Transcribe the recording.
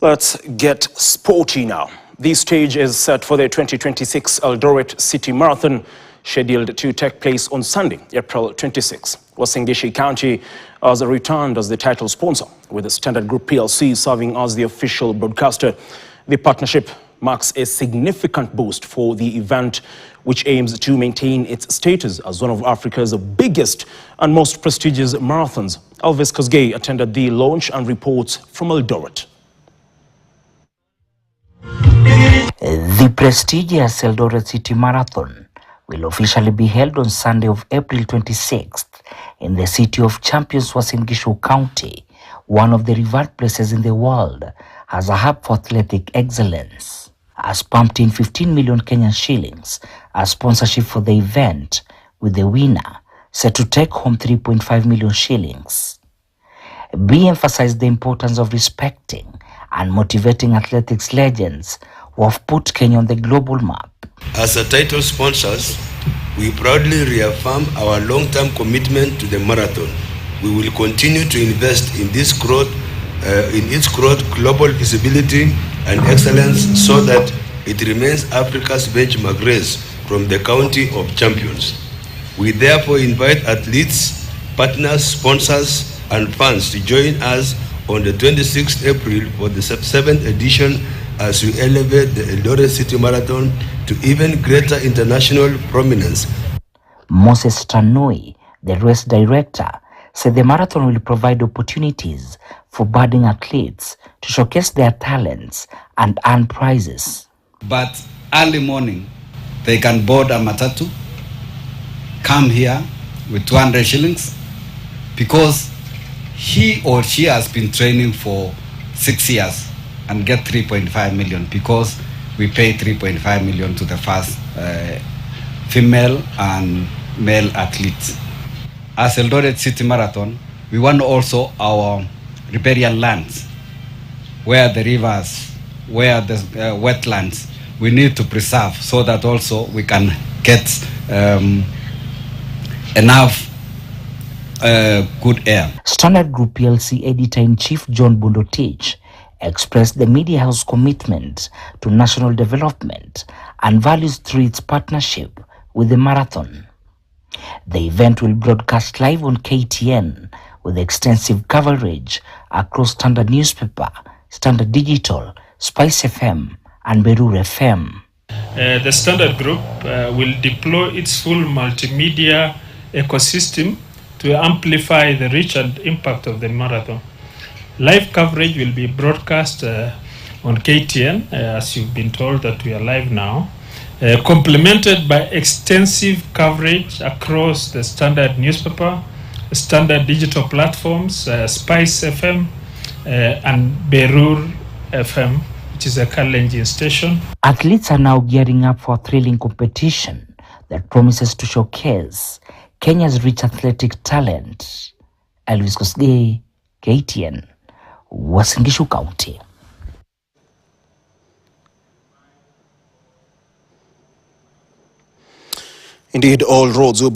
Let's get sporty now. The stage is set for the 2026 Eldoret City Marathon, scheduled to take place on Sunday, April 26. Uasin Gishu County has returned as the title sponsor, with the Standard Group PLC serving as the official broadcaster. The partnership marks a significant boost for the event, which aims to maintain its status as one of Africa's biggest and most prestigious marathons. Elvis Kosgei attended the launch and reports from Eldoret. The prestigious Eldoret City Marathon will officially be held on Sunday of April 26th in the city of champions Uasin Gishu County, one of the revered places in the world, as a hub for athletic excellence. Has pumped in 15 million Kenyan shillings as sponsorship for the event, with the winner set to take home 3.5 million shillings. B emphasized the importance of respecting and motivating athletics legends who have put Kenya on the global map. As a title sponsors, we proudly reaffirm our long-term commitment to the marathon. We will continue to invest in its growth, global visibility and excellence, so that it remains Africa's benchmark race from the county of champions. We therefore invite athletes, partners, sponsors and fans to join us on the 26th April for the 7th edition as we elevate the Eldoret City Marathon to even greater international prominence. Moses Tanui, the race director, said the marathon will provide opportunities for budding athletes to showcase their talents and earn prizes. But early morning, they can board a matatu, come here with 200 shillings, because he or she has been training for 6 years and get 3.5 million, because we pay 3.5 million to the first female and male athletes. As Eldoret City Marathon, we want also our riparian lands, where the rivers, where the wetlands, we need to preserve, so that also we can get enough good air. Standard Group PLC Editor-in-Chief John Bundotich expressed the media house commitment to national development and values through its partnership with the marathon. The event will broadcast live on KTN with extensive coverage across Standard Newspaper, Standard Digital, Spice FM and Berur FM. The Standard Group will deploy its full multimedia ecosystem to amplify the reach and impact of the marathon. Live coverage will be broadcast on KTN, as you've been told that we are live now, complemented by extensive coverage across the Standard Newspaper, Standard Digital platforms, Spice FM and Berur FM, which is a Kalenjin station. Athletes are now gearing up for a thrilling competition that promises to showcase Kenya's rich athletic talent. Elvis Kosgei, KTN, Uasin Gishu County. Indeed, all roads will